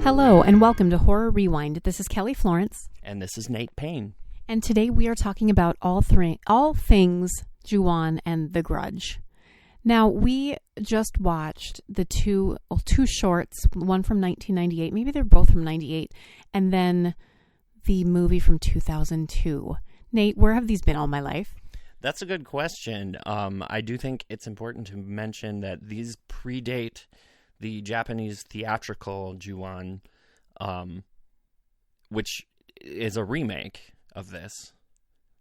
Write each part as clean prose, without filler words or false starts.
Hello and welcome to Horror Rewind. This is Kelly Florence. And this is Nate Payne. And today we are talking about all things Juon and The Grudge. Now, we just watched the two shorts, one from 1998, maybe they're both from 98, and then the movie from 2002. Nate, where have these been all my life? That's a good question. I do think it's important to mention that these predate the Japanese theatrical Juon, which is a remake of this,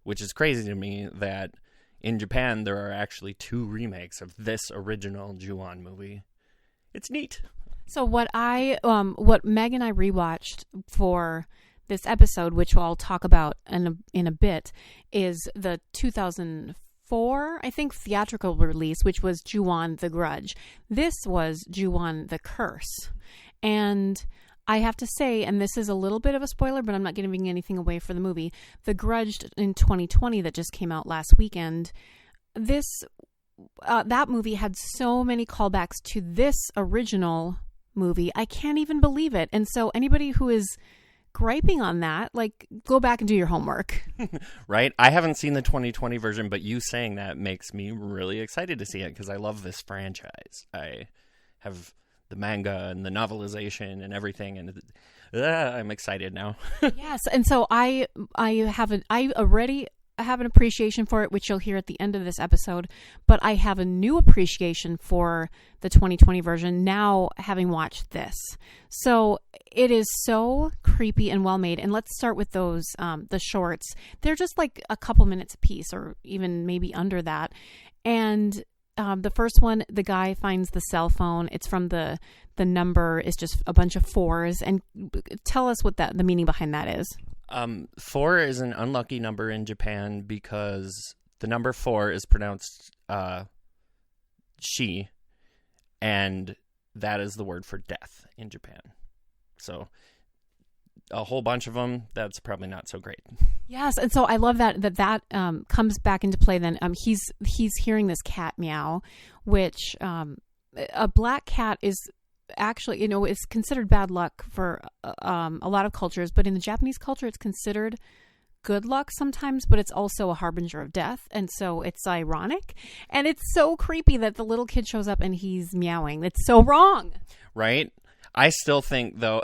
which is crazy to me that in Japan there are actually two remakes of this original Juon movie. It's neat. So what Meg and I rewatched for this episode, which I'll talk about in a bit, is the 2004, I think, theatrical release, which was Juon The Grudge. This was Juon The Curse. And I have to say, and this is a little bit of a spoiler, but I'm not giving anything away for the movie, The Grudge in 2020 that just came out last weekend, that movie had so many callbacks to this original movie. I can't even believe it. And so anybody who is griping on that, like, go back and do your homework. Right? I haven't seen the 2020 version, but you saying that makes me really excited to see it because I love this franchise. I have the manga and the novelization and everything, and I'm excited now. Yes, and so I already have an appreciation for it, which you'll hear at the end of this episode, but I have a new appreciation for the 2020 version now, having watched this. So it is so creepy and well made. And let's start with those the shorts. They're just like a couple minutes a piece, or even maybe under that. And the first one, the guy finds the cell phone. It's from the number is just a bunch of fours. And tell us what the meaning behind that is. 4 is an unlucky number in Japan because the number 4 is pronounced she, and that is the word for death in Japan. So a whole bunch of them, that's probably not so great. Yes, and so I love that comes back into play then. He's hearing this cat meow, which a black cat is actually, it's considered bad luck for a lot of cultures, but in the Japanese culture it's considered good luck sometimes, but it's also a harbinger of death, and so it's ironic, and it's so creepy that the little kid shows up and he's meowing. It's so wrong, right? I still think, though,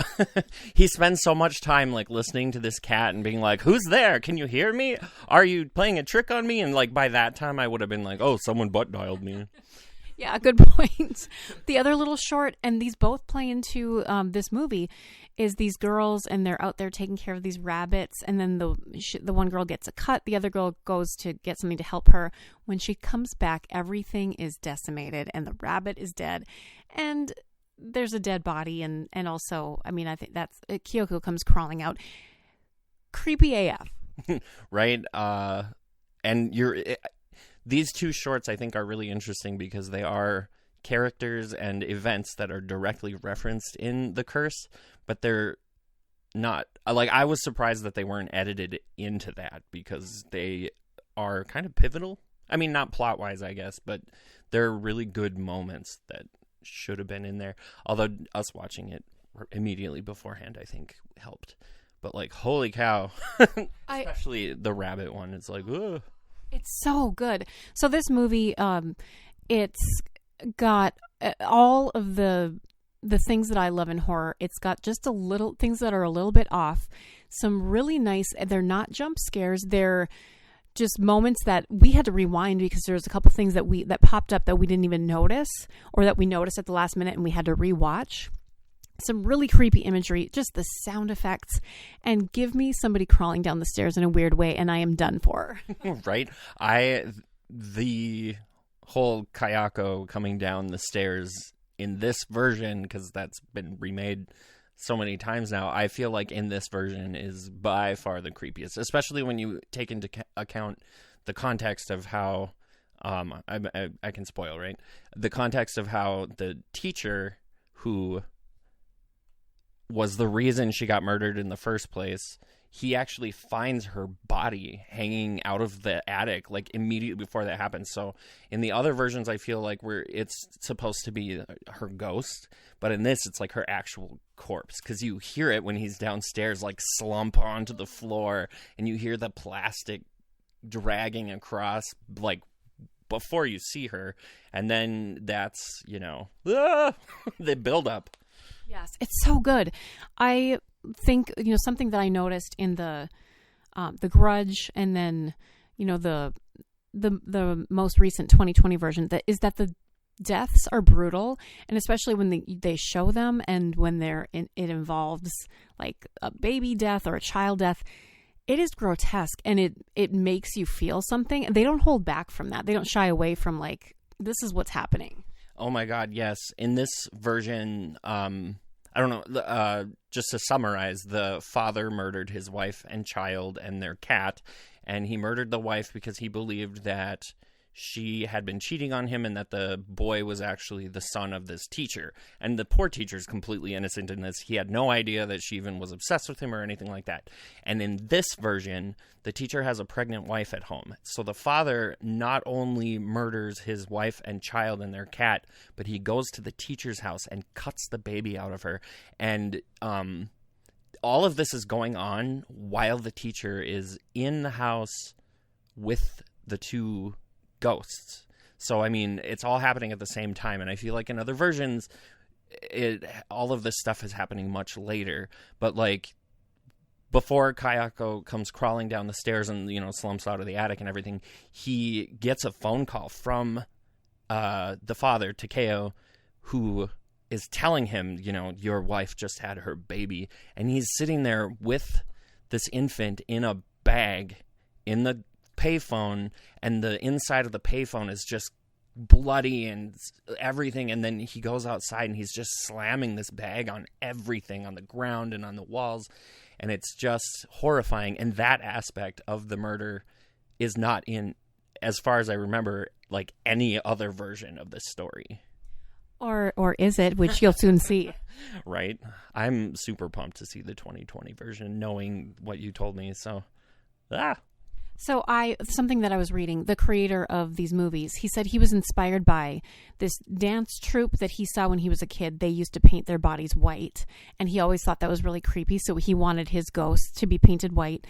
he spends so much time, like, listening to this cat and being like, who's there? Can you hear me? Are you playing a trick on me? And, like, by that time, I would have been like, oh, someone butt dialed me. Yeah, good point. The other little short, and these both play into this movie, is these girls, and they're out there taking care of these rabbits, and then the one girl gets a cut, the other girl goes to get something to help her. When she comes back, everything is decimated, and the rabbit is dead, and there's a dead body, and also, I mean, I think that's Kyoko comes crawling out. Creepy AF. Right? And these two shorts, I think, are really interesting because they are characters and events that are directly referenced in The Curse, but they're not, like, I was surprised that they weren't edited into that because they are kind of pivotal. I mean, not plot-wise, I guess, but they're really good moments that should have been in there, although us watching it immediately beforehand I think helped. But, like, holy cow. Especially the rabbit one. It's like, ugh. It's so good. So this movie, it's got all of the things that I love in horror. It's got just a little things that are a little bit off, some really nice, they're not jump scares, they're just moments that we had to rewind because there's a couple things that popped up that we didn't even notice, or that we noticed at the last minute and we had to rewatch. Some really creepy imagery, just the sound effects, and give me somebody crawling down the stairs in a weird way and I am done for. Right? The whole Kayako coming down the stairs in this version, because that's been remade so many times now, I feel like in this version is by far the creepiest, especially when you take into account the context of how, I can spoil, right? The context of how the teacher who was the reason she got murdered in the first place he actually finds her body hanging out of the attic like immediately before that happens. So in the other versions, I feel like it's supposed to be her ghost, but in this, it's like her actual corpse, because you hear it when he's downstairs, like slump onto the floor, and you hear the plastic dragging across, like before you see her, and then that's the build up. Yes, it's so good. I think something that I noticed in the Grudge, and then the most recent 2020 version, is that the deaths are brutal, and especially when they show them, and when it involves like a baby death or a child death, it is grotesque, and it makes you feel something, and they don't hold back from that. They don't shy away from like, this is what's happening. Oh my God, yes. In this version, I don't know, just to summarize, the father murdered his wife and child and their cat, and he murdered the wife because he believed that she had been cheating on him and that the boy was actually the son of this teacher. And the poor teacher's completely innocent in this. He had no idea that she even was obsessed with him or anything like that. And in this version, the teacher has a pregnant wife at home. So the father not only murders his wife and child and their cat, but he goes to the teacher's house and cuts the baby out of her. And all of this is going on while the teacher is in the house with the two ghosts. So I mean, it's all happening at the same time, and I feel like in other versions all of this stuff is happening much later. But like, before Kayako comes crawling down the stairs and slumps out of the attic and everything, he gets a phone call from the father, Takeo, who is telling him, your wife just had her baby, and he's sitting there with this infant in a bag in the payphone, and the inside of the payphone is just bloody and everything. And then he goes outside and he's just slamming this bag on everything, on the ground and on the walls, and it's just horrifying. And that aspect of the murder is not in, as far as I remember, like any other version of this story. Or is it, which you'll soon see. Right. I'm super pumped to see the 2020 version, knowing what you told me. So So something that I was reading, the creator of these movies, he said he was inspired by this dance troupe that he saw when he was a kid. They used to paint their bodies white, and he always thought that was really creepy, so he wanted his ghosts to be painted white.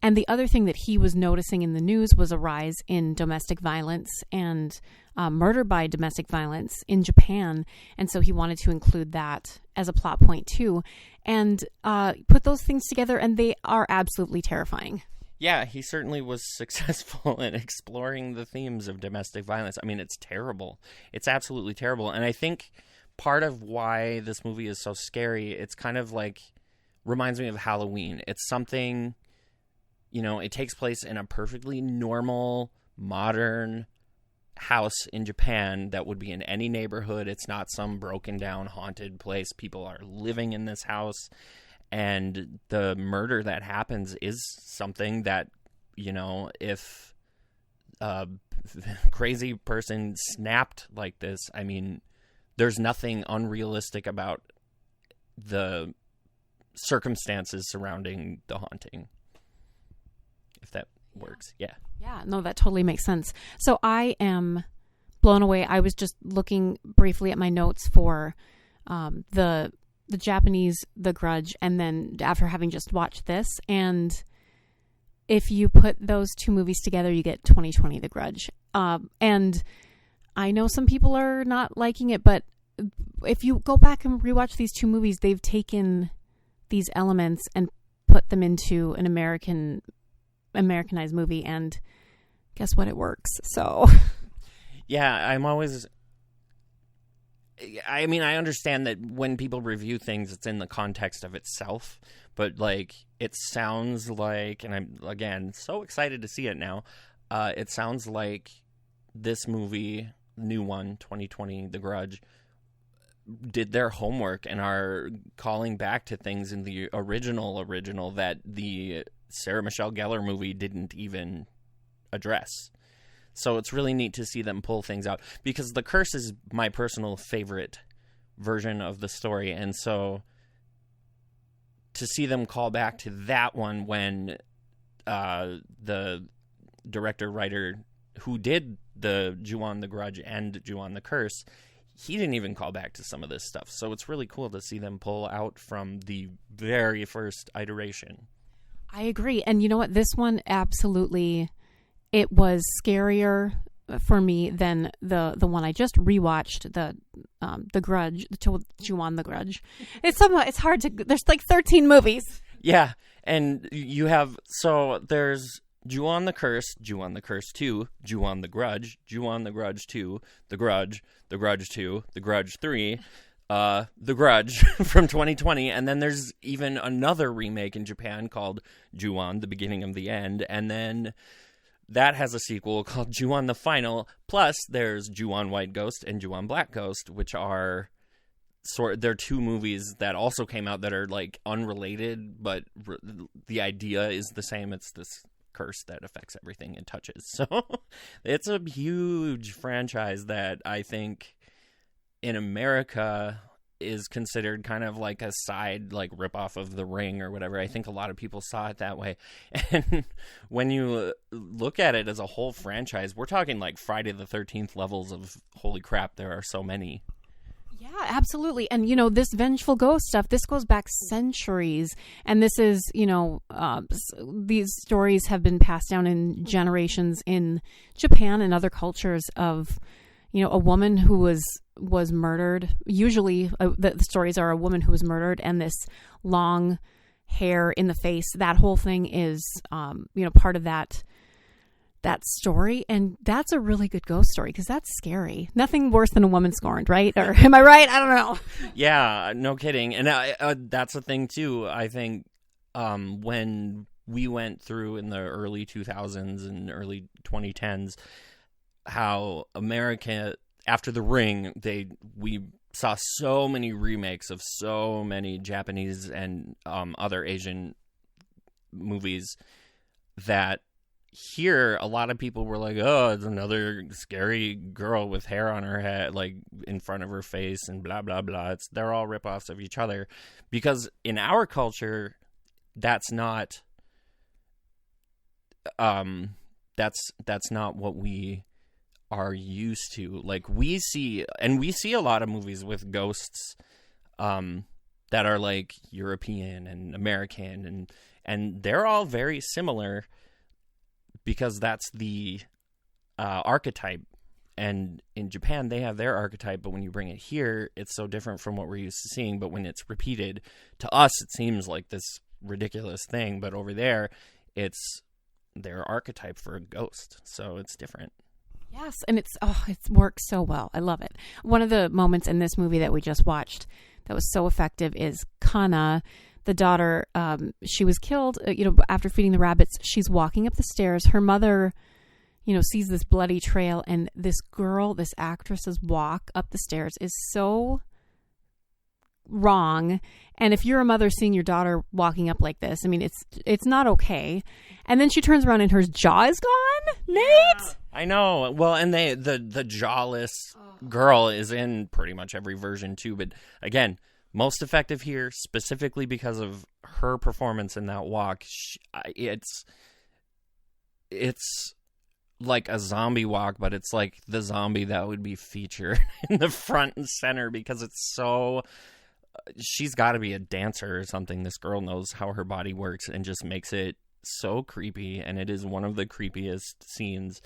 And the other thing that he was noticing in the news was a rise in domestic violence and murder by domestic violence in Japan, and so he wanted to include that as a plot point too, and put those things together, and they are absolutely terrifying. Yeah, he certainly was successful in exploring the themes of domestic violence. I mean, it's terrible. It's absolutely terrible. And I think part of why this movie is so scary, it's kind of like, reminds me of Halloween. It's something, it takes place in a perfectly normal, modern house in Japan that would be in any neighborhood. It's not some broken down, haunted place. People are living in this house. And the murder that happens is something that, if a crazy person snapped like this, I mean, there's nothing unrealistic about the circumstances surrounding the haunting, if that works. Yeah. Yeah, no, that totally makes sense. So I am blown away. I was just looking briefly at my notes for the Japanese The Grudge, and then after having just watched this, and if you put those two movies together, you get 2020 The Grudge. And I know some people are not liking it, but if you go back and rewatch these two movies, they've taken these elements and put them into an Americanized movie, and guess what? It works. So yeah, I mean, I understand that when people review things, it's in the context of itself, but like, it sounds like, and I'm, again, so excited to see it now. It sounds like this movie, new one, 2020, The Grudge, did their homework and are calling back to things in the original that the Sarah Michelle Gellar movie didn't even address. So it's really neat to see them pull things out, because The Curse is my personal favorite version of the story. And so to see them call back to that one when the director-writer who did the Juon The Grudge and Juon The Curse, he didn't even call back to some of this stuff. So it's really cool to see them pull out from the very first iteration. I agree. And you know what? This one, absolutely, it was scarier for me than the one I just rewatched, the Grudge, Juon The Grudge. It's hard to, there's like 13 movies. Yeah, and you have, so there's Juon The Curse, Juon The Curse 2, Juon The Grudge, Juon The Grudge 2, The Grudge 2, The Grudge 3, The Grudge from 2020, and then there's even another remake in Japan called Juon, The Beginning of the End, and then that has a sequel called Juon The Final, plus there's Juon White Ghost and Juon Black Ghost, which are they're two movies that also came out that are like unrelated, but the idea is the same. It's this curse that affects everything it touches. So it's a huge franchise that I think in America is considered kind of like a side, like ripoff of The Ring or whatever. I think a lot of people saw it that way. And when you look at it as a whole franchise, we're talking like Friday the 13th levels of holy crap, there are so many. Yeah, absolutely. And, you know, this vengeful ghost stuff, this goes back centuries. And this is, you know, these stories have been passed down in generations in Japan and other cultures of, you know, a woman who was murdered. Usually the stories are a woman who was murdered and this long hair in the face. That whole thing is, you know, part of that story. And that's a really good ghost story because that's scary. Nothing worse than a woman scorned, right? Or am I right? I don't know. Yeah, no kidding. And that's the thing too. I think when we went through in the early 2000s and early 2010s, how America, after The Ring, we saw so many remakes of so many Japanese and other Asian movies that here a lot of people were like, oh, it's another scary girl with hair on her head, like in front of her face and blah, blah, blah. They're all ripoffs of each other because in our culture, that's not what we are used to. Like we see a lot of movies with ghosts that are like European and American and they're all very similar because that's the archetype. And in Japan they have their archetype, but when you bring it here, it's so different from what we're used to seeing. But when it's repeated, to us it seems like this ridiculous thing, but over there it's their archetype for a ghost, so it's different. Yes, and it works so well. I love it. One of the moments in this movie that we just watched that was so effective is Kana, the daughter. She was killed, after feeding the rabbits. She's walking up the stairs. Her mother, sees this bloody trail, and this actress's walk up the stairs is so wrong. And if you're a mother seeing your daughter walking up like this, I mean, it's not okay. And then she turns around and her jaw is gone. Nate, yeah, I know. Well, and the jawless girl is in pretty much every version too. But again, most effective here specifically because of her performance in that walk. It's like a zombie walk, but it's like the zombie that would be featured in the front and center because it's so. She's got to be a dancer or something. This girl knows how her body works and just makes it so creepy, and it is one of the creepiest scenes.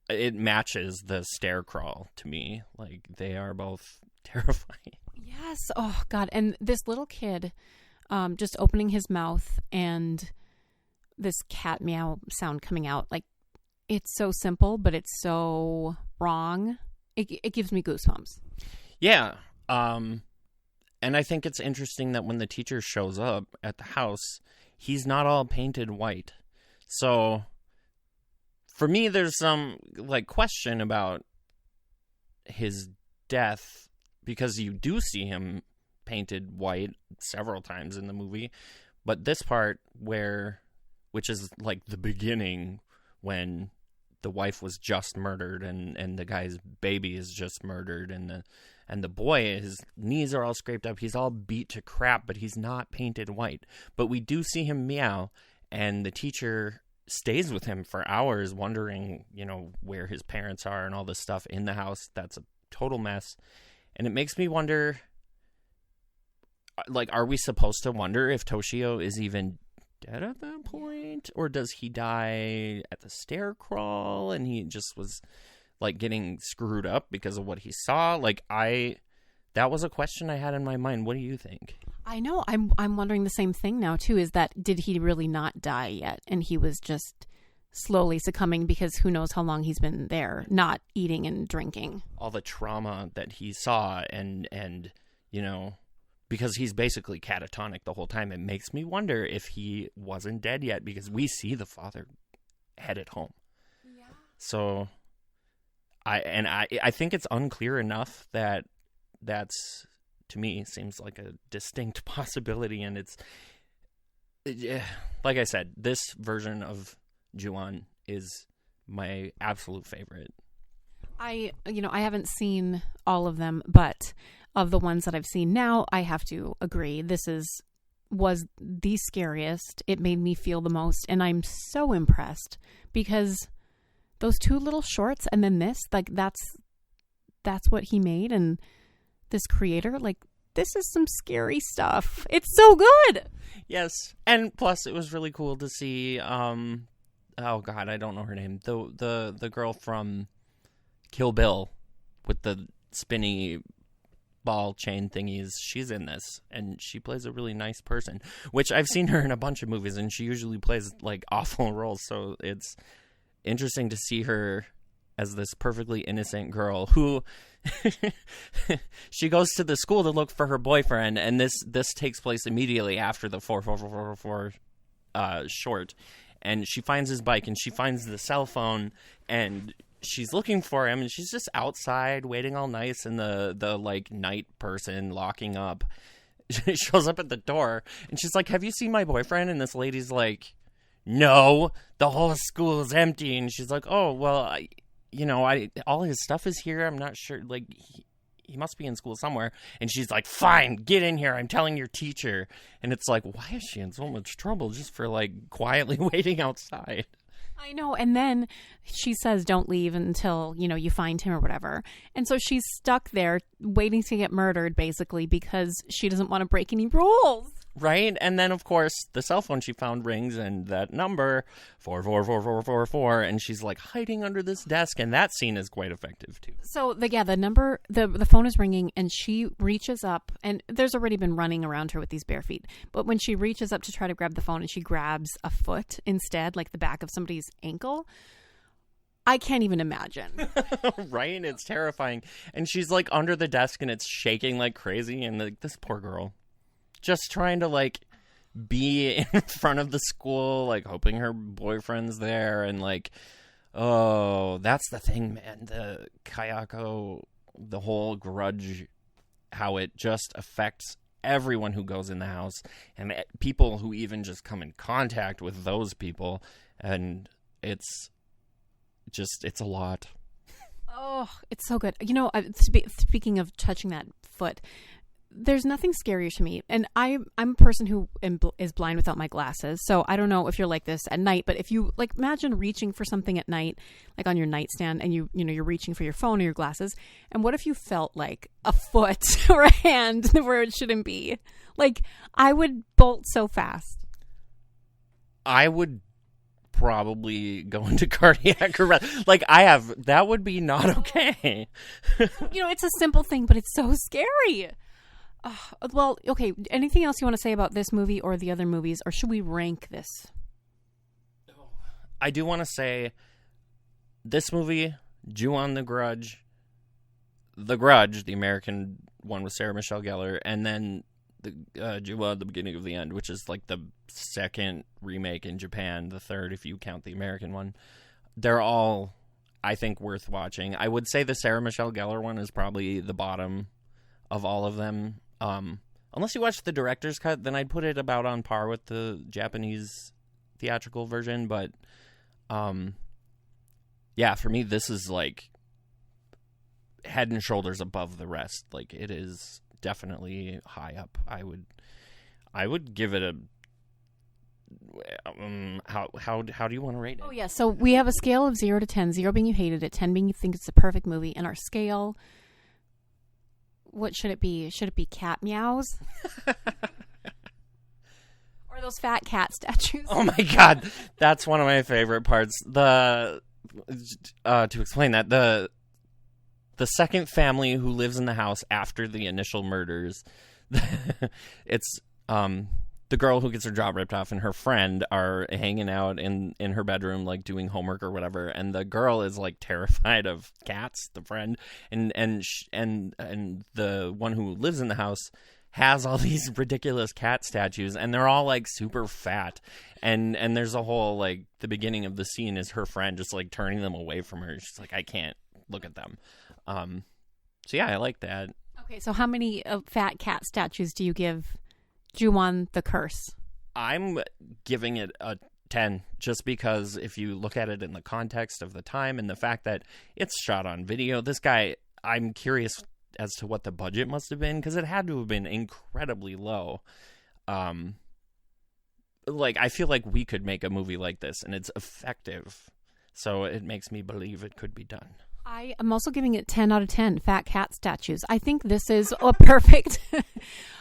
It matches the stair crawl to me. Like, they are both terrifying. Yes. Oh, God. And this little kid just opening his mouth and this cat meow sound coming out. Like, it's so simple, but it's so wrong. It gives me goosebumps. Yeah. And I think it's interesting that when the teacher shows up at the house, he's not all painted white. So for me, there's some question about his death because you do see him painted white several times in the movie. But this part which is like the beginning when the wife was just murdered and the guy's baby is just murdered And the boy, his knees are all scraped up. He's all beat to crap, but he's not painted white. But we do see him meow, and the teacher stays with him for hours wondering, where his parents are and all this stuff in the house. That's a total mess. And it makes me wonder, are we supposed to wonder if Toshio is even dead at that point? Or does he die at the stair crawl and he just was, getting screwed up because of what he saw? That was a question I had in my mind. What do you think? I know. I'm wondering the same thing now, too, is that did he really not die yet? And he was just slowly succumbing because who knows how long he's been there, not eating and drinking. All the trauma that he saw and because he's basically catatonic the whole time, it makes me wonder if he wasn't dead yet, because we see the father headed home. Yeah. So I think it's unclear enough that that's, to me, seems like a distinct possibility, and it's like I said, this version of Juon is my absolute favorite. I haven't seen all of them, but of the ones that I've seen now, I have to agree. This was the scariest. It made me feel the most, and I'm so impressed because those two little shorts and then this, that's what he made, and this creator, this is some scary stuff. It's so good. Yes, and plus it was really cool to see. Oh God, I don't know her name. The girl from Kill Bill with the spinny ball chain thingies. She's in this, and she plays a really nice person, which I've seen her in a bunch of movies, and she usually plays awful roles. So it's interesting to see her as this perfectly innocent girl who she goes to the school to look for her boyfriend, and this takes place immediately after the 444 short, and she finds his bike and she finds the cell phone, and she's looking for him, and she's just outside waiting all nice, and the night person locking up shows up at the door, and she's like, "Have you seen my boyfriend?" And this lady's like, "No, the whole school is empty." And she's like, "Oh, well, all his stuff is here. I'm not sure. He must be in school somewhere." And she's like, "Fine, get in here. I'm telling your teacher." And it's like, why is she in so much trouble just for quietly waiting outside? I know. And then she says, "Don't leave until, you find him," or whatever. And so she's stuck there waiting to get murdered, basically, because she doesn't want to break any rules. Right? And then, of course, the cell phone she found rings, and that number, 44444, and she's hiding under this desk, and that scene is quite effective too. So the number, the phone is ringing, and she reaches up, and there's already been running around her with these bare feet, but when she reaches up to try to grab the phone and she grabs a foot instead, the back of somebody's ankle, I can't even imagine. Right? It's terrifying. And she's under the desk, and it's shaking like crazy, and this poor girl just trying to be in front of the school, hoping her boyfriend's there, and oh, that's the thing, man. The Kayako, the whole grudge, how it just affects everyone who goes in the house, and people who even just come in contact with those people, and it's a lot. Oh, it's so good. Speaking of touching that foot, there's nothing scarier to me, and I'm a person who is blind without my glasses, so I don't know if you're like this at night, but if you imagine reaching for something at night, on your nightstand, and you're reaching for your phone or your glasses, and what if you felt a foot or a hand where it shouldn't be? I would bolt so fast. I would probably go into cardiac arrest. That would be not okay. It's a simple thing, but it's so scary. Well, okay, anything else you want to say about this movie or the other movies, or should we rank this? I do want to say this movie, Juon The Grudge, the American one with Sarah Michelle Gellar, and then the Juon The Beginning of the End, which is the second remake in Japan, the third if you count the American one. They're all, I think, worth watching. I would say the Sarah Michelle Gellar one is probably the bottom of all of them. Unless you watch the director's cut, then I'd put it about on par with the Japanese theatrical version. But, yeah, for me, this is head and shoulders above the rest. Like, it is definitely high up. I would give it a how do you want to rate it? Oh yeah, so we have a scale of 0 to 10, 0 being you hated it, 10 being you think it's a perfect movie, and our scale, what should it be? Should it be cat meows? Or those fat cat statues? Oh my god, that's one of my favorite parts. To explain that, the second family who lives in the house after the initial murders, it's the girl who gets her jaw ripped off and her friend are hanging out in her bedroom, like doing homework or whatever, and the girl is like terrified of cats, the friend, and the one who lives in the house has all these ridiculous cat statues, and they're all like super fat, and there's a whole, like, the beginning of the scene is her friend just like turning them away from her. She's like, I can't look at them. So yeah, I like that. Okay, so how many fat cat statues do you give Juon The Curse? I'm giving it a 10, just because if you look at it in the context of the time and the fact that it's shot on video, this guy, I'm curious as to what the budget must have been, because it had to have been incredibly low. Like, I feel like we could make a movie like this and it's effective, so it makes me believe it could be done. I am also giving it 10 out of 10 fat cat statues. I think this is a perfect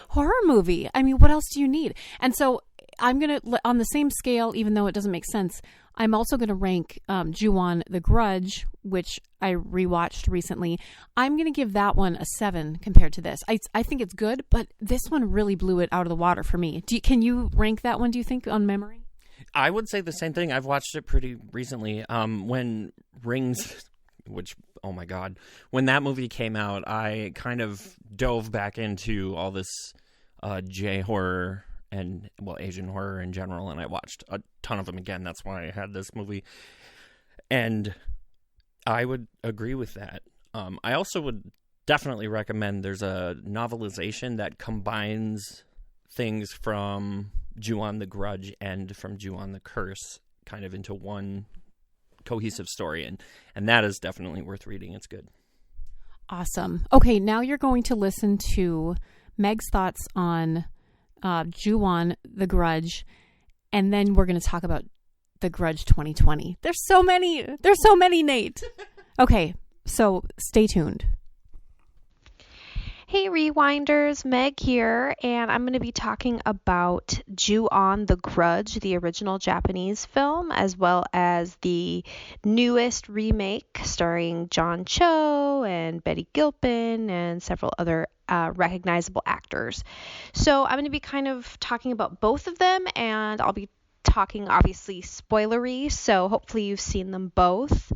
horror movie. I mean, what else do you need? And so I'm going to, on the same scale, even though it doesn't make sense, I'm also going to rank Juon The Grudge, which I rewatched recently. I'm going to give that one a 7 compared to this. I think it's good, but this one really blew it out of the water for me. Can you rank that one, do you think, on memory? I would say the same thing. I've watched it pretty recently. When Rings... which, oh my god, when that movie came out, I kind of dove back into all this J-horror and, well, Asian horror in general, and I watched a ton of them again. That's why I had this movie, and I would agree with that. I also would definitely recommend, there's a novelization that combines things from Juon The Grudge and from Juon The Curse kind of into one cohesive story, and that is definitely worth reading. It's good. Awesome. Okay, now you're going to listen to Meg's thoughts on Juon The Grudge, and then we're going to talk about The Grudge 2020. There's so many, Nate. Okay, so stay tuned. Hey Rewinders, Meg here, and I'm going to be talking about Juon The Grudge, the original Japanese film, as well as the newest remake starring John Cho and Betty Gilpin and several other recognizable actors. So I'm going to be kind of talking about both of them, and I'll be talking obviously spoilery, so hopefully you've seen them both.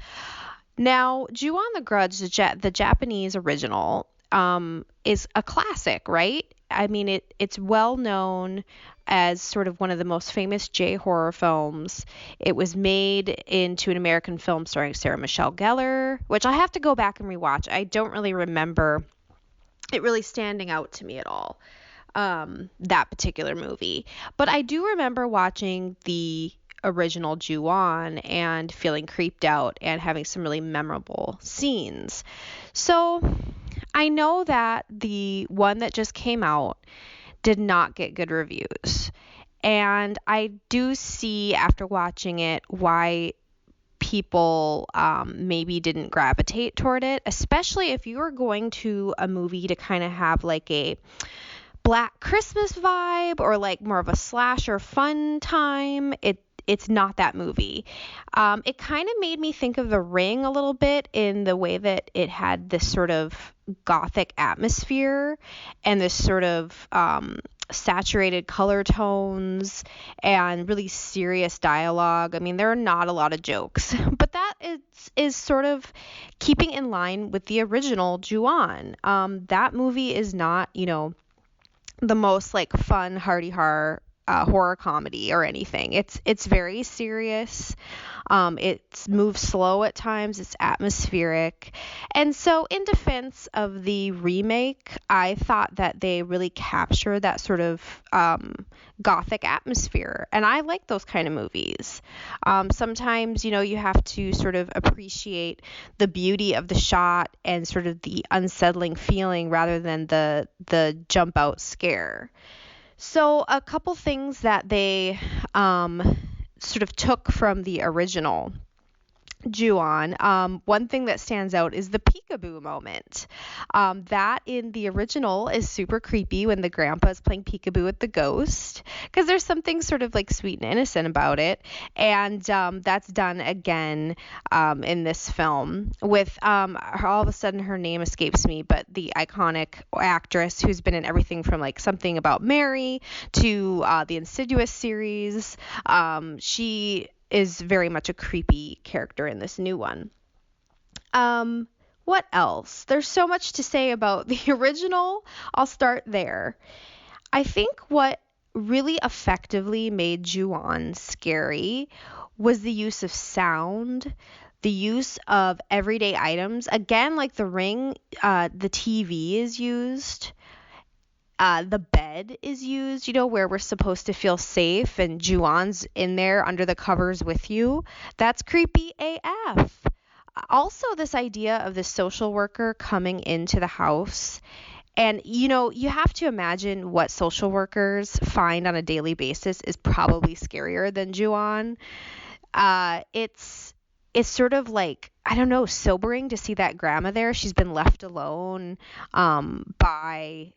Now, Juon The Grudge, the Japanese original, is a classic, right? I mean, it's well known as sort of one of the most famous J-horror films. It was made into an American film starring Sarah Michelle Gellar, which I have to go back and rewatch. I don't really remember it really standing out to me at all, that particular movie. But I do remember watching the original Juon and feeling creeped out and having some really memorable scenes. So I know that the one that just came out did not get good reviews. And I do see after watching it why people maybe didn't gravitate toward it, especially if you are going to a movie to kind of have like a Black Christmas vibe or like more of a slasher fun time. It's not that movie. It kind of made me think of The Ring a little bit in the way that it had this sort of gothic atmosphere and this sort of saturated color tones and really serious dialogue. I mean, there are not a lot of jokes, but that is sort of keeping in line with the original Juon. That movie is not, the most like fun, hearty horror horror comedy or anything. It's very serious. It moves slow at times. It's atmospheric. And so, in defense of the remake, I thought that they really captured that sort of gothic atmosphere. And I like those kind of movies. Sometimes, you have to sort of appreciate the beauty of the shot and sort of the unsettling feeling rather than the jump out scare. So, a couple things that they sort of took from the original Juon. One thing that stands out is the peekaboo moment. That in the original is super creepy when the grandpa is playing peekaboo with the ghost, because there's something sort of like sweet and innocent about it. And that's done again in this film with all of a sudden her name escapes me, but the iconic actress who's been in everything from like Something About Mary to the Insidious series. She is very much a creepy character in this new one. What else? There's so much to say about the original. I'll start there. I think what really effectively made Juon scary was the use of sound, the use of everyday items. Again, like the ring, the TV is used. The bed is used, where we're supposed to feel safe, and Juon's in there under the covers with you. That's creepy AF. Also, this idea of the social worker coming into the house. And, you have to imagine what social workers find on a daily basis is probably scarier than Juon. It's sort of like, I don't know, sobering to see that grandma there. She's been left alone by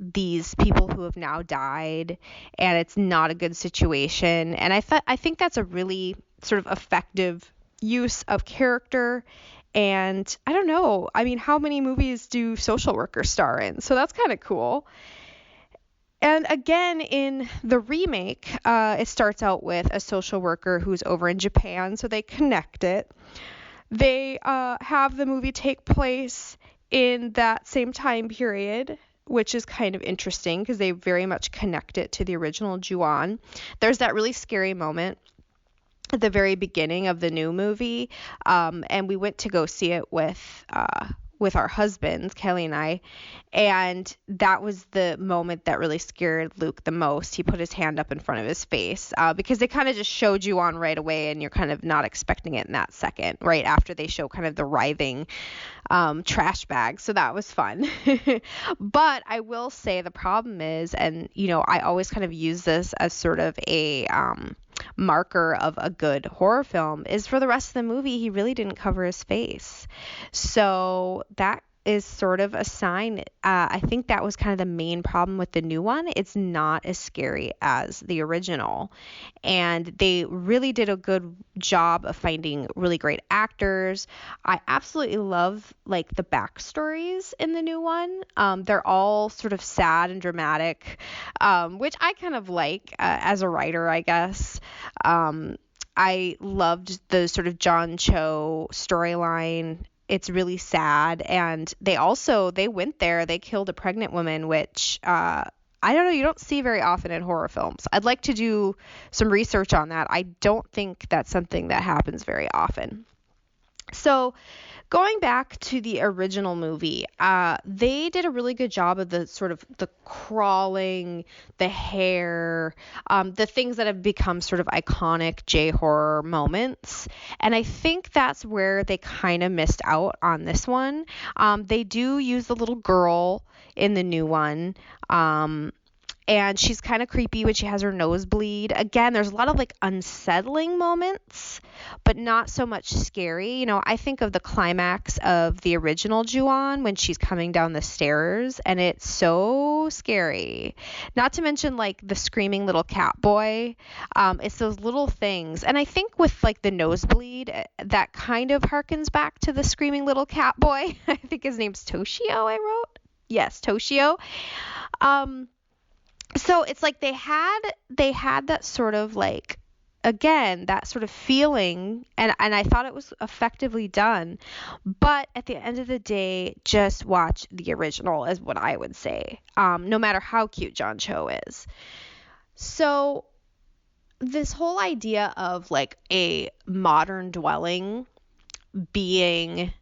these people who have now died, and it's not a good situation. And I think that's a really sort of effective use of character. And I don't know, I mean, how many movies do social workers star in? So that's kind of cool. And again, in the remake, it starts out with a social worker who's over in Japan, so they connect it. They have the movie take place in that same time period, which is kind of interesting because they very much connect it to the original Juon. There's that really scary moment at the very beginning of the new movie, and we went to go see it with our husbands, Kelly and I, and that was the moment that really scared Luke the most. He put his hand up in front of his face because they kind of just showed Juon right away, and you're kind of not expecting it in that second, right after they show kind of the writhing trash bag. So that was fun. But I will say the problem is, and I always kind of use this as sort of a marker of a good horror film, is for the rest of the movie he really didn't cover his face. So that is sort of a sign. I think that was kind of the main problem with the new one. It's not as scary as the original, and they really did a good job of finding really great actors. I absolutely love like the backstories in the new one. They're all sort of sad and dramatic, which I kind of like as a writer, I guess. I loved the sort of John Cho storyline. It's really sad. And they went there, they killed a pregnant woman, which I don't know, you don't see very often in horror films. I'd like to do some research on that. I don't think that's something that happens very often. So going back to the original movie, they did a really good job of the sort of the crawling, the hair, the things that have become sort of iconic J-horror moments. And I think that's where they kind of missed out on this one. They do use the little girl in the new one. And she's kind of creepy when she has her nosebleed. Again, there's a lot of like unsettling moments, but not so much scary. I think of the climax of the original Juon when she's coming down the stairs, and it's so scary. Not to mention like the screaming little cat boy. It's those little things. And I think with like the nosebleed, that kind of harkens back to the screaming little cat boy. I think his name's Toshio, I wrote. Yes, Toshio. So it's like they had that sort of like, again, that sort of feeling, and I thought it was effectively done. But at the end of the day, just watch the original is what I would say, no matter how cute John Cho is. So this whole idea of like a modern dwelling being,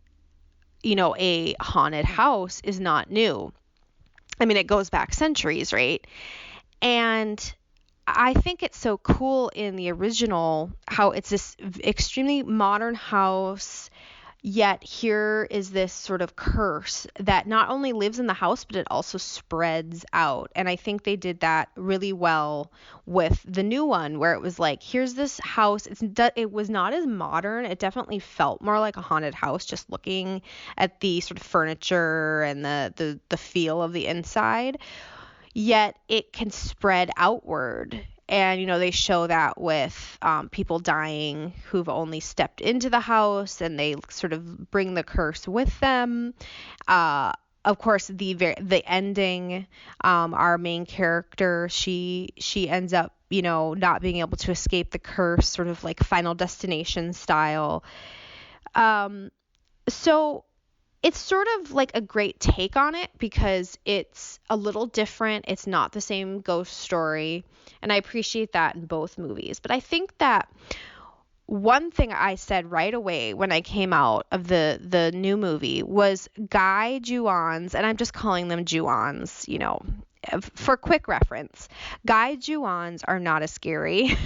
a haunted house is not new. I mean, it goes back centuries, right? And I think it's so cool in the original how it's this extremely modern house, yet here is this sort of curse that not only lives in the house, but it also spreads out. And I think they did that really well with the new one, where it was like, here's this house. It was not as modern. It definitely felt more like a haunted house, just looking at the sort of furniture and the feel of the inside. Yet it can spread outward. And, they show that with people dying who've only stepped into the house, and they sort of bring the curse with them. Of course, the ending, our main character, she ends up, not being able to escape the curse, sort of like Final Destination style. So it's sort of like a great take on it because it's a little different. It's not the same ghost story. And I appreciate that in both movies. But I think that one thing I said right away when I came out of the new movie was Guy Juon's, and I'm just calling them Juons, for quick reference. Guy Juons are not as scary.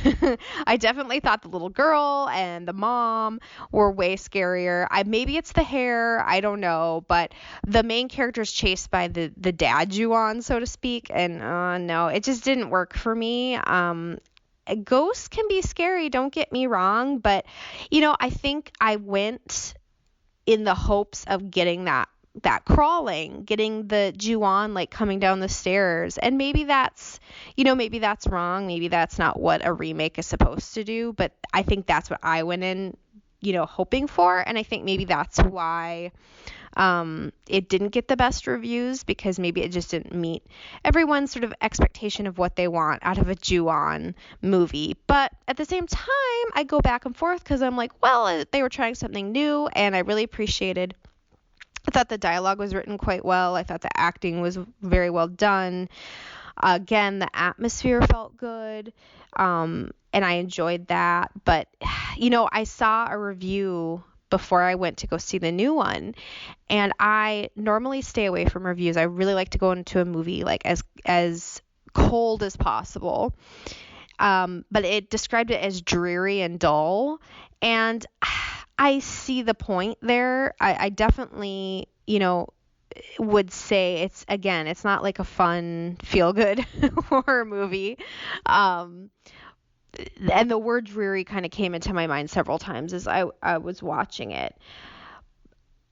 I definitely thought the little girl and the mom were way scarier. Maybe it's the hair, I don't know, but the main character is chased by the dad Juon, so to speak, and no, it just didn't work for me. Ghosts can be scary, don't get me wrong, but I think I went in the hopes of getting that crawling, getting the Juon like coming down the stairs. And maybe that's wrong. Maybe that's not what a remake is supposed to do, but I think that's what I went in, hoping for. And I think maybe that's why it didn't get the best reviews, because maybe it just didn't meet everyone's sort of expectation of what they want out of a Juon movie. But at the same time, I go back and forth because I'm like, well, they were trying something new, and I really appreciated. I thought the dialogue was written quite well. I thought the acting was very well done. Again, the atmosphere felt good, and I enjoyed that. But, I saw a review before I went to go see the new one, and I normally stay away from reviews. I really like to go into a movie like as cold as possible. But it described it as dreary and dull, and I see the point there. I definitely, would say it's not like a fun, feel-good horror movie. And the word dreary kind of came into my mind several times as I was watching it.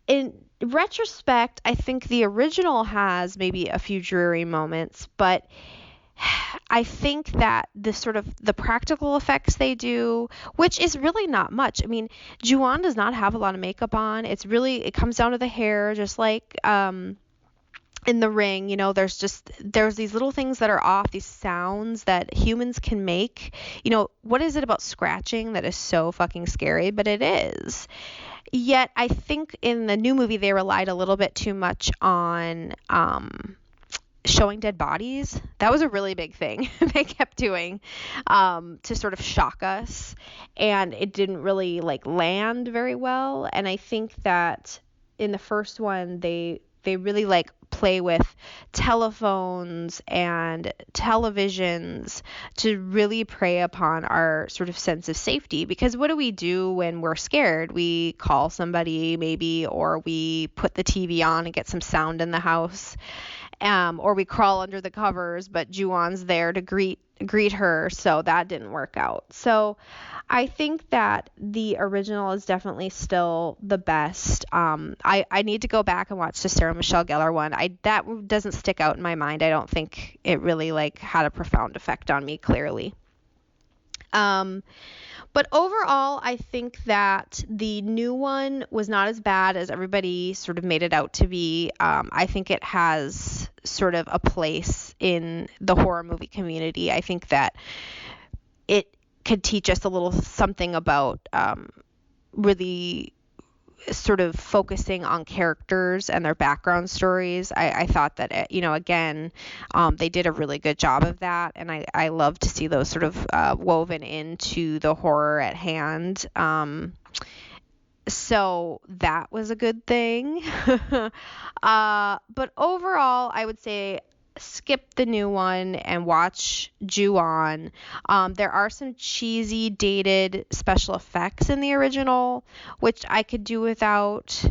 In retrospect, I think the original has maybe a few dreary moments, but I think that the practical effects they do, which is really not much. I mean, Juon does not have a lot of makeup on. It comes down to the hair, just like in The Ring. There's these little things that are off, these sounds that humans can make. What is it about scratching that is so fucking scary? But it is. Yet I think in the new movie they relied a little bit too much on showing dead bodies. That was a really big thing they kept doing to sort of shock us, and it didn't really land very well. And I think that in the first one they really play with telephones and televisions to really prey upon our sort of sense of safety, because what do we do when we're scared? We call somebody maybe, or we put the TV on and get some sound in the house. Or we crawl under the covers, but Juon's there to greet her, so that didn't work out. So I think that the original is definitely still the best. I need to go back and watch the Sarah Michelle Gellar one. That doesn't stick out in my mind. I don't think it really had a profound effect on me, clearly. But overall, I think that the new one was not as bad as everybody sort of made it out to be. I think it has sort of a place in the horror movie community. I think that it could teach us a little something about really sort of focusing on characters and their background stories. I thought that, again, they did a really good job of that. And I love to see those sort of woven into the horror at hand. So that was a good thing. But overall, I would say skip the new one and watch Juon. There are some cheesy, dated special effects in the original, which I could do without.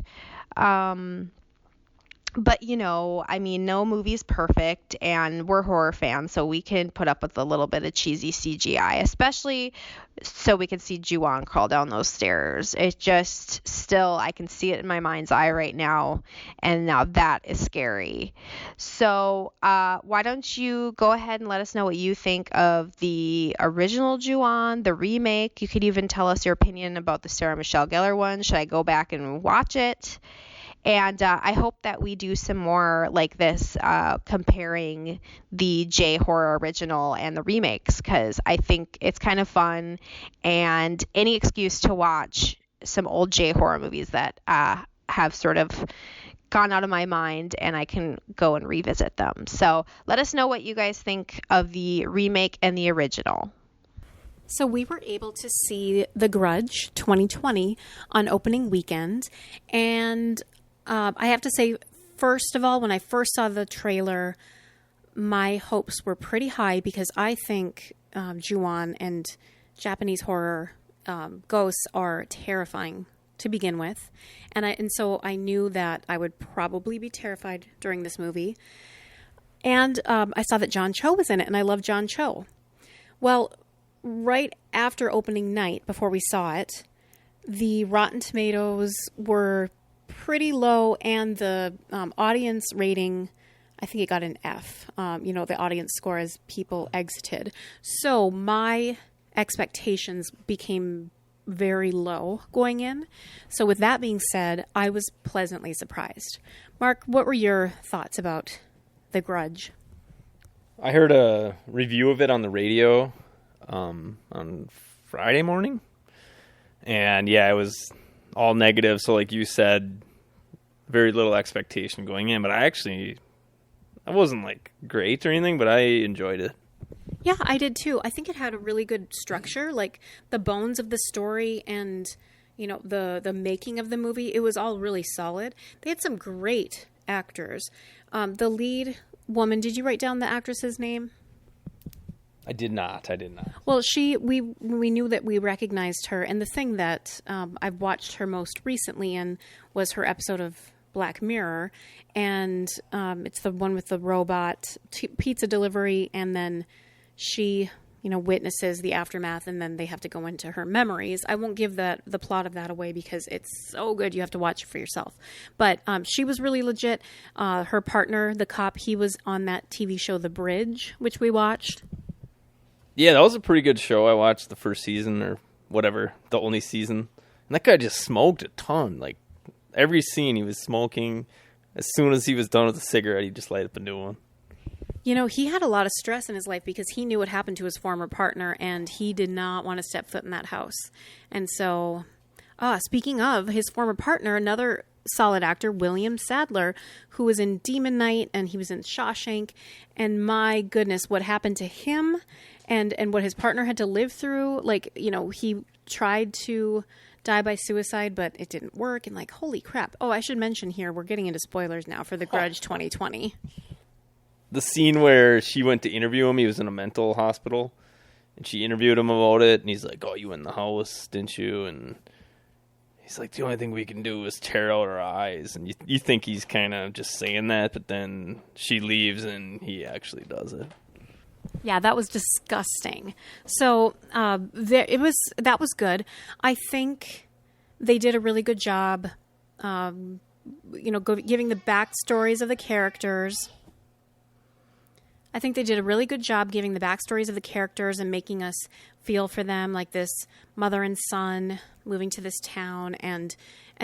But, no movie's perfect, and we're horror fans, so we can put up with a little bit of cheesy CGI, especially so we can see Juon crawl down those stairs. It just still, I can see it in my mind's eye right now, and now that is scary. So why don't you go ahead and let us know what you think of the original Juon, the remake. You could even tell us your opinion about the Sarah Michelle Gellar one. Should I go back and watch it? And I hope that we do some more like this, comparing the J-horror original and the remakes, because I think it's kind of fun, and any excuse to watch some old J-horror movies that have sort of gone out of my mind, and I can go and revisit them. So let us know what you guys think of the remake and the original. So we were able to see The Grudge 2020 on opening weekend, and I have to say, first of all, when I first saw the trailer, my hopes were pretty high because I think Juon and Japanese horror ghosts are terrifying to begin with. And so I knew that I would probably be terrified during this movie. And I saw that John Cho was in it, and I love John Cho. Well, right after opening night, before we saw it, the Rotten Tomatoes were pretty low, and the audience rating, I think it got an F. The audience score as people exited. So my expectations became very low going in. So with that being said, I was pleasantly surprised. Mark, what were your thoughts about The Grudge? I heard a review of it on the radio on Friday morning. And yeah, it was all negative. So like you said, very little expectation going in. But I wasn't like great or anything, but I enjoyed it. Yeah, I did too. I think it had a really good structure, like the bones of the story and, the making of the movie. It was all really solid. They had some great actors. The lead woman, did you write down the actress's name? I did not. Well, we knew that we recognized her, and the thing that I've watched her most recently in was her episode of Black Mirror, and it's the one with the robot pizza delivery, and then she, witnesses the aftermath, and then they have to go into her memories. I won't give the plot of that away because it's so good. You have to watch it for yourself. But she was really legit. Her partner, the cop, he was on that TV show The Bridge, which we watched. Yeah, that was a pretty good show. I watched the first season or whatever, the only season. And that guy just smoked a ton. Like, every scene he was smoking. As soon as he was done with a cigarette, he'd just light up a new one. He had a lot of stress in his life because he knew what happened to his former partner, and he did not want to step foot in that house. And so, speaking of his former partner, another solid actor, William Sadler, who was in Demon Knight, and he was in Shawshank. And my goodness, what happened to him and what his partner had to live through. Like, he tried to die by suicide, but it didn't work. And like, holy crap. Oh, I should mention here, we're getting into spoilers now for The Grudge 2020. The scene where she went to interview him, he was in a mental hospital, and she interviewed him about it, and he's like, "Oh, you in the house, didn't you?" And he's like, "The only thing we can do is tear out our eyes." And you think he's kind of just saying that, but then she leaves, and he actually does it. Yeah, that was disgusting. So that was good. I think they did a really good job, giving the backstories of the characters. I think they did a really good job giving the backstories of the characters and making us feel for them, like this mother and son moving to this town, and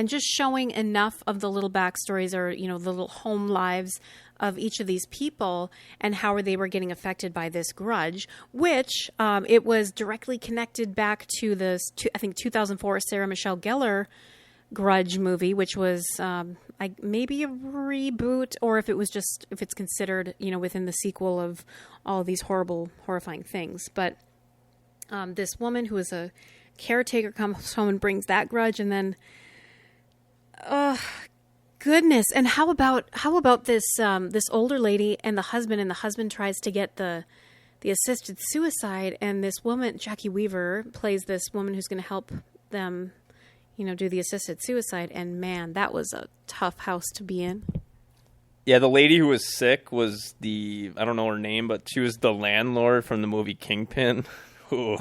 just showing enough of the little backstories or, the little home lives of each of these people and how they were getting affected by this grudge, which it was directly connected back to I think 2004 Sarah Michelle Gellar Grudge movie, which was maybe a reboot, or if it's considered, within the sequel of all of these horrifying things. But this woman who is a caretaker comes home and brings that grudge, and then, goodness! And how about this this older lady and the husband tries to get the assisted suicide, and this woman, Jackie Weaver, plays this woman who's going to help them, do the assisted suicide. And man, that was a tough house to be in. Yeah, the lady who was sick was I don't know her name, but she was the landlord from the movie Kingpin, who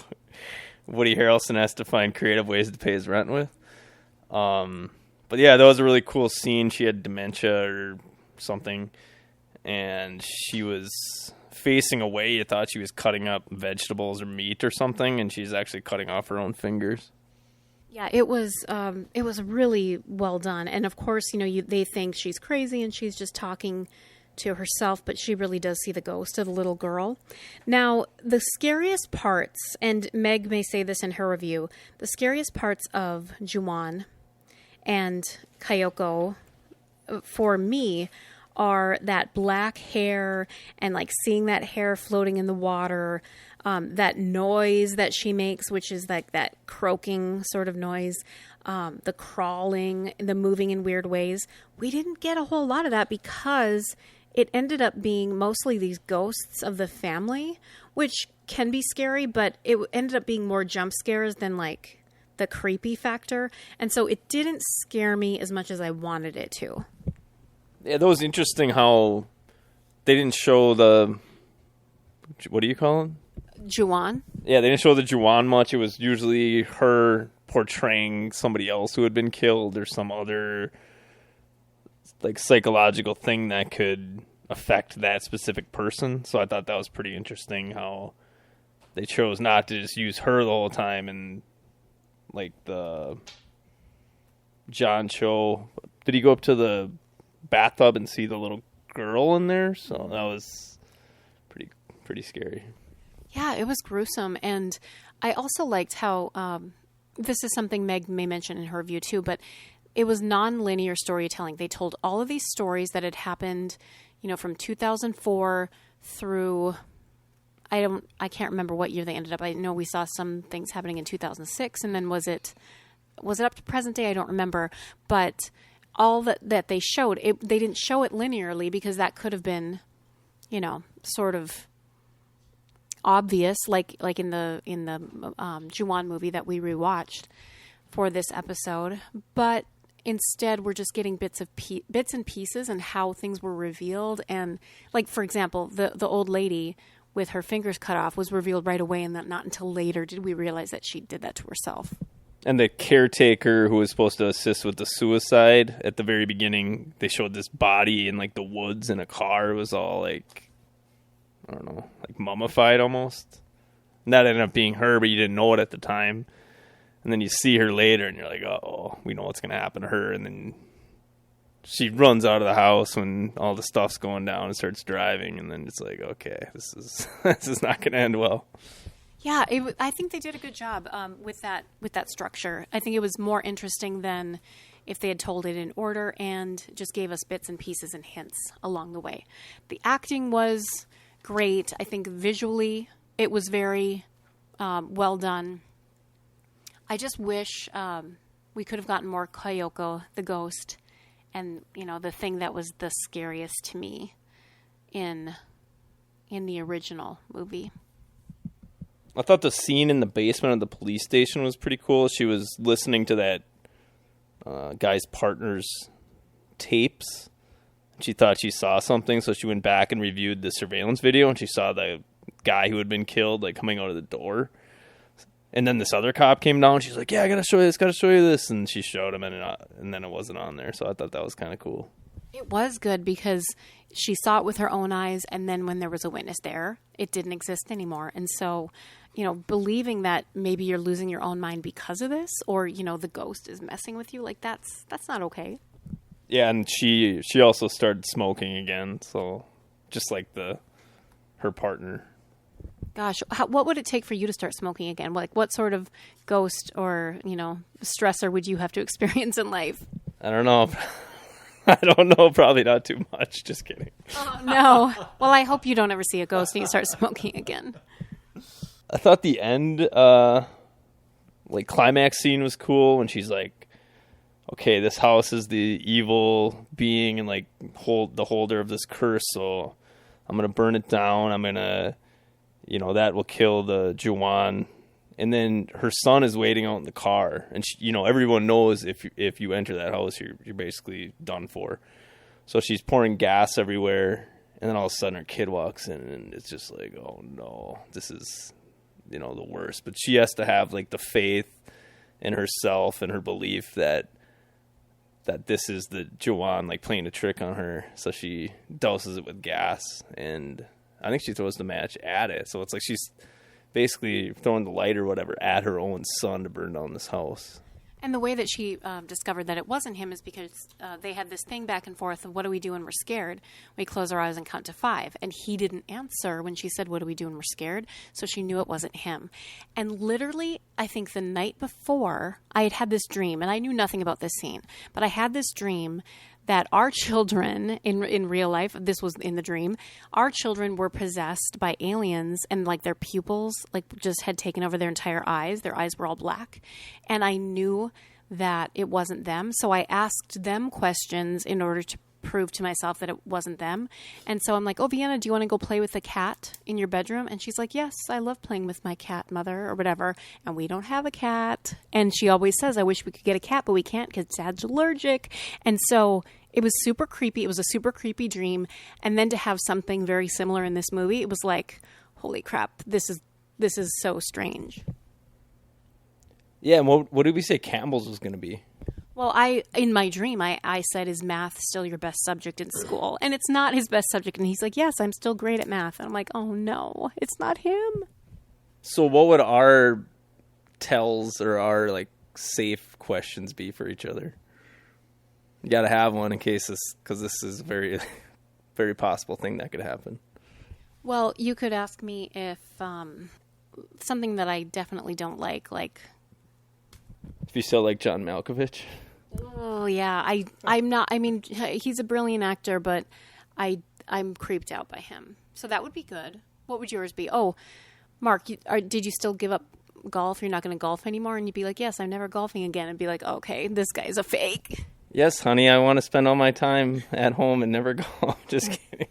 Woody Harrelson has to find creative ways to pay his rent with. But yeah, that was a really cool scene. She had dementia or something, and she was facing away. You thought she was cutting up vegetables or meat or something, and she's actually cutting off her own fingers. Yeah, it was really well done. And of course, they think she's crazy and she's just talking to herself, but she really does see the ghost of the little girl. Now, the scariest parts, and Meg may say this in her review, the scariest parts of Juon and Kayoko for me are that black hair and like seeing that hair floating in the water, that noise that she makes, which is like that croaking sort of noise, the crawling, the moving in weird ways. We didn't get a whole lot of that because it ended up being mostly these ghosts of the family, which can be scary, but it ended up being more jump scares than like the creepy factor. And so it didn't scare me as much as I wanted it to. Yeah, that was interesting how they didn't show the, what do you call it? Juon? Yeah, they didn't show the Juon much. It was usually her portraying somebody else who had been killed or some other like psychological thing that could affect that specific person. So I thought that was pretty interesting how they chose not to just use her the whole time. And like the John Cho, did he go up to the bathtub and see the little girl in there? So that was pretty scary. Yeah, it was gruesome. And I also liked how this is something Meg may mention in her review too, but it was non-linear storytelling. They told all of these stories that had happened, from 2004 through I can't remember what year they ended up. I know we saw some things happening in 2006, and then was it up to present day? I don't remember, but all that they showed, they didn't show it linearly because that could have been, sort of obvious, like in the Juon movie that we rewatched for this episode. But instead, we're just getting bits and pieces and how things were revealed. And like, for example, the old lady with her fingers cut off was revealed right away, and not until later did we realize that she did that to herself. And the caretaker who was supposed to assist with the suicide, at the very beginning, they showed this body in like the woods in a car. It was all like, I don't know, like mummified almost. And that ended up being her, but you didn't know it at the time. And then you see her later and you're like, oh, we know what's going to happen to her. And then she runs out of the house when all the stuff's going down and starts driving. And then it's like, okay, this is not going to end well. Yeah, I think they did a good job with that structure. I think it was more interesting than if they had told it in order and just gave us bits and pieces and hints along the way. The acting was great. I think visually it was very well done. I just wish we could have gotten more Kayoko, the ghost, and the thing that was the scariest to me in the original movie. I thought the scene in the basement of the police station was pretty cool. She was listening to that guy's partner's tapes. She thought she saw something, so she went back and reviewed the surveillance video, and she saw the guy who had been killed like coming out of the door. And then this other cop came down. She's like, yeah, I gotta show you this. And she showed him, and then it wasn't on there. So I thought that was kind of cool. It was good because she saw it with her own eyes, and then when there was a witness there, it didn't exist anymore. And so, believing that maybe you're losing your own mind because of this, or, the ghost is messing with you, like that's not okay. Yeah, and she also started smoking again, so just like her partner. Gosh, what would it take for you to start smoking again? Like, what sort of ghost or, stressor would you have to experience in life? I don't know. I don't know. Probably not too much. Just kidding. Oh, no. Well, I hope you don't ever see a ghost and you start smoking again. I thought the end, climax scene was cool when she's like, okay, this house is the evil being and the holder of this curse, so I'm going to burn it down. I'm going to, that will kill the Juon. And then her son is waiting out in the car, and everyone knows if you enter that house, you're basically done for. So she's pouring gas everywhere, and then all of a sudden her kid walks in, and it's just like, oh no, this is the worst. But she has to have the faith in herself and her belief that this is the Juon playing a trick on her. So she douses it with gas, and I think she throws the match at it. So it's like she's basically throwing the light or whatever at her own son to burn down this house. And the way that she discovered that it wasn't him is because they had this thing back and forth of what do we do when we're scared? We close our eyes and count to 5. And he didn't answer when she said, what do we do when we're scared? So she knew it wasn't him. And literally, I think the night before, I had this dream, and I knew nothing about this scene, but I had this dream that our children in real life, this was in the dream, our children were possessed by aliens, and their pupils just had taken over their entire eyes. Their eyes were all black. And I knew that it wasn't them. So I asked them questions in order to prove to myself that it wasn't them. And so I'm like, oh, Vienna, do you want to go play with the cat in your bedroom? And she's like, yes, I love playing with my cat, mother, or whatever. And we don't have a cat. And she always says, I wish we could get a cat, but we can't because Dad's allergic. And so it was super creepy. It was a super creepy dream. And then to have something very similar in this movie, it was like, holy crap, this is so strange. Yeah, and what did we say Campbell's was going to be? Well, in my dream, I said, is math still your best subject in school? And it's not his best subject. And he's like, yes, I'm still great at math. And I'm like, oh, no, it's not him. So what would our tells or our, safe questions be for each other? You got to have one in case because this is a very, very possible thing that could happen. Well, you could ask me if something that I definitely don't like. If you still like John Malkovich? Oh, yeah. I'm not. I mean, he's a brilliant actor, but I'm creeped out by him. So that would be good. What would yours be? Oh, Mark, did you still give up golf? You're not going to golf anymore? And you'd be like, yes, I'm never golfing again. And be like, okay, this guy's a fake. Yes, honey, I want to spend all my time at home and never golf. Just kidding.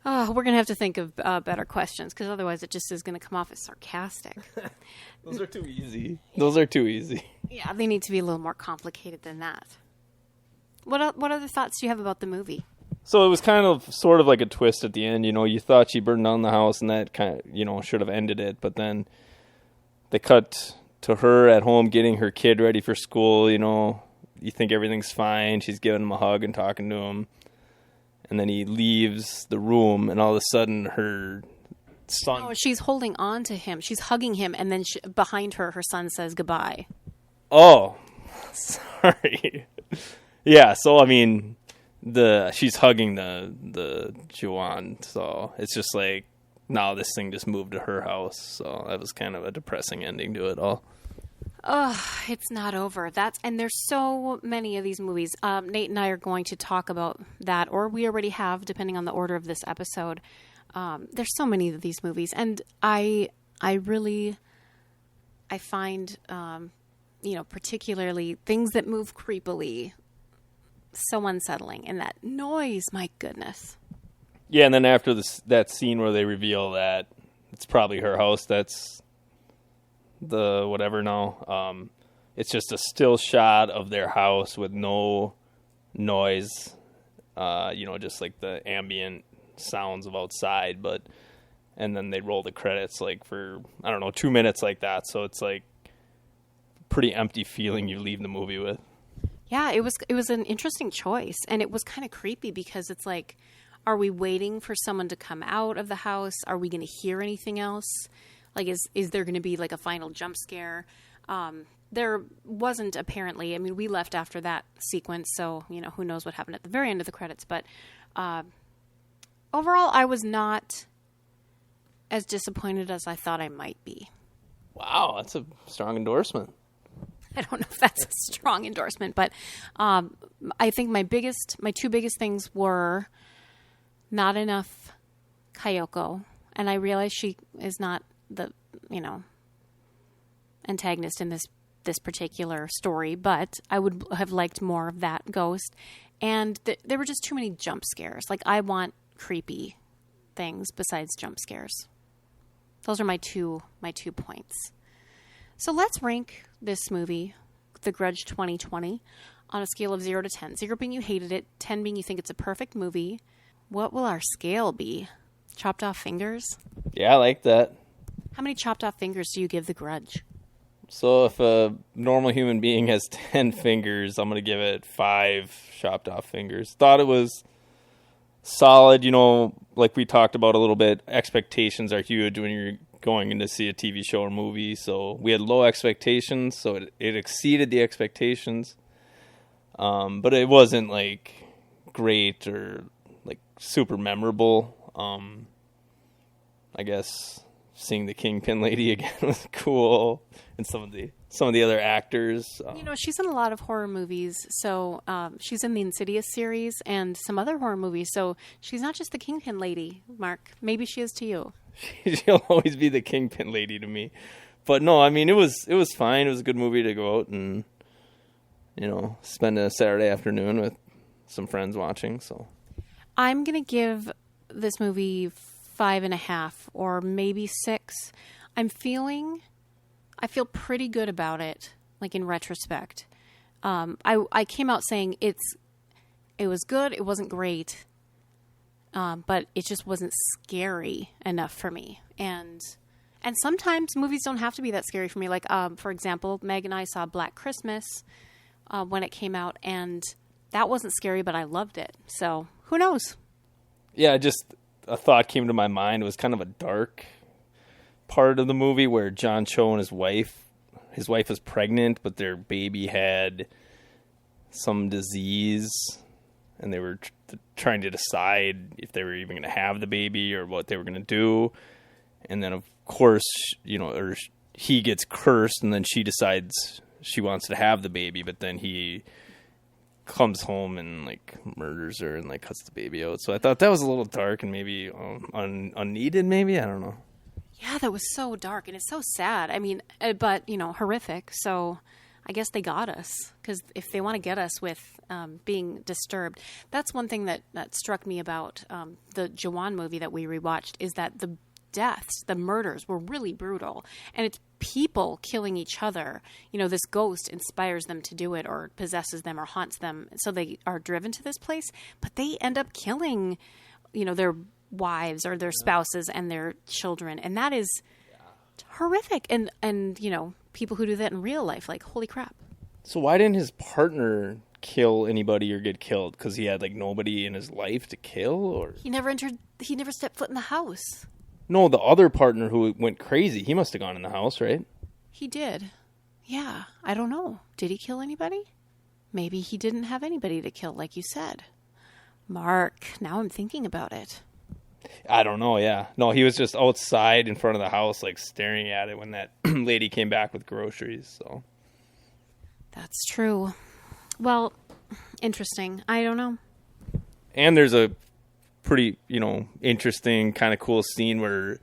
Oh, we're going to have to think of better questions because otherwise it just is going to come off as sarcastic. Those are too easy. Yeah, they need to be a little more complicated than that. What other thoughts do you have about the movie? So it was sort of like a twist at the end. You thought she burned down the house and that kind of, should have ended it. But then they cut to her at home getting her kid ready for school. You think everything's fine. She's giving him a hug and talking to him. And then he leaves the room, and all of a sudden her son... Oh, she's holding on to him. She's hugging him, and then behind her son says goodbye. Oh, sorry. Yeah, so, I mean, she's hugging the Juon, so it's just now this thing just moved to her house, so that was kind of a depressing ending to it all. Oh, it's not over. And there's so many of these movies. Nate and I are going to talk about that, or we already have, depending on the order of this episode. There's so many of these movies, and I find, particularly things that move creepily so unsettling, and that noise, my goodness. Yeah, and then after that scene where they reveal that it's probably her house, that's the whatever now. It's just a still shot of their house with no noise, just the ambient sounds of outside, and then they roll the credits for, I don't know, 2 minutes like that. So it's pretty empty feeling you leave the movie with. Yeah, it was an interesting choice, and it was kind of creepy because it's are we waiting for someone to come out of the house? Are we going to hear anything else? Is there going to be a final jump scare? There wasn't, apparently. I mean, we left after that sequence, so, who knows what happened at the very end of the credits. But overall, I was not as disappointed as I thought I might be. Wow, that's a strong endorsement. I don't know if that's a strong endorsement, but I think my two biggest things were not enough Kayoko, and I realize she is not the, antagonist in this particular story, but I would have liked more of that ghost. And there were just too many jump scares. Like, I want creepy things besides jump scares. Those are my two points. So let's rank this movie, The Grudge 2020, on a scale of 0 to 10. 0 being you hated it, 10 being you think it's a perfect movie. What will our scale be? Chopped off fingers? Yeah, I like that. How many chopped off fingers do you give The Grudge? So if a normal human being has 10 fingers, I'm going to give it 5 chopped off fingers. Thought it was solid, like we talked about a little bit. Expectations are huge when you're going in to see a TV show or movie. So we had low expectations, so it exceeded the expectations. But it wasn't like great or like super memorable. I guess seeing the Kingpin lady again was cool, and some of the other actors. She's in a lot of horror movies. So she's in the Insidious series and some other horror movies. So she's not just the Kingpin lady, Mark. Maybe she is to you. She'll always be the Kingpin lady to me. But no, I mean, it was fine. It was a good movie to go out and, spend a Saturday afternoon with some friends watching. So I'm going to give this movie 5.5 or maybe 6. I feel pretty good about it, like in retrospect. I came out saying it was good, it wasn't great, but it just wasn't scary enough for me. And sometimes movies don't have to be that scary for me. Like, for example, Meg and I saw Black Christmas when it came out, and that wasn't scary, but I loved it. So who knows? Yeah, just a thought came to my mind. It was kind of a dark part of the movie where John Cho and his wife was pregnant, but their baby had some disease, and they were trying to decide if they were even going to have the baby or what they were going to do. And then, of course, or he gets cursed, and then she decides she wants to have the baby, but then he comes home and like murders her and like cuts the baby out. So I thought that was a little dark and maybe unneeded. Maybe, I don't know. Yeah, that was so dark and it's so sad. I mean, but horrific. So I guess they got us, because if they want to get us with being disturbed, that's one thing that struck me about the Juon movie that we rewatched, is that the deaths, the murders were really brutal, and it's people killing each other. This ghost inspires them to do it, or possesses them, or haunts them, so they are driven to this place, but they end up killing their wives or their spouses and their children, and that is horrific. And people who do that in real life, like, holy crap. So why didn't his partner kill anybody or get killed? Because he had like nobody in his life to kill? Or he never stepped foot in the house. No, the other partner who went crazy, he must have gone in the house, right? He did. Yeah, I don't know. Did he kill anybody? Maybe he didn't have anybody to kill, like you said. Mark, now I'm thinking about it. I don't know, yeah. No, he was just outside in front of the house, like, staring at it when that lady came back with groceries, so. That's true. Well, interesting. I don't know. And there's a pretty, interesting, kind of cool scene where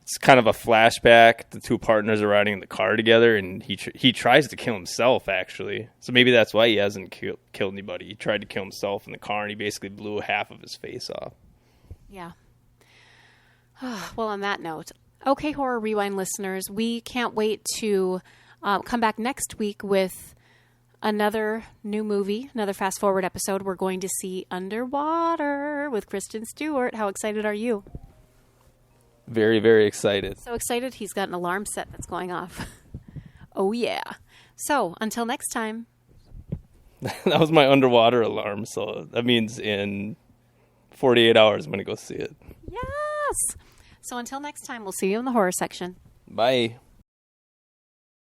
it's kind of a flashback. The two partners are riding in the car together, and he tries to kill himself, actually. So maybe that's why he hasn't killed anybody. He tried to kill himself in the car, and he basically blew half of his face off. Yeah. Well, on that note, okay, Horror Rewind listeners, we can't wait to come back next week with another new movie, another fast forward episode. We're going to see Underwater with Kristen Stewart. How excited are you? Very, very excited. So excited, he's got an alarm set that's going off. Oh, yeah. So, until next time. That was my underwater alarm, so that means in 48 hours I'm going to go see it. Yes! So until next time, we'll see you in the horror section. Bye.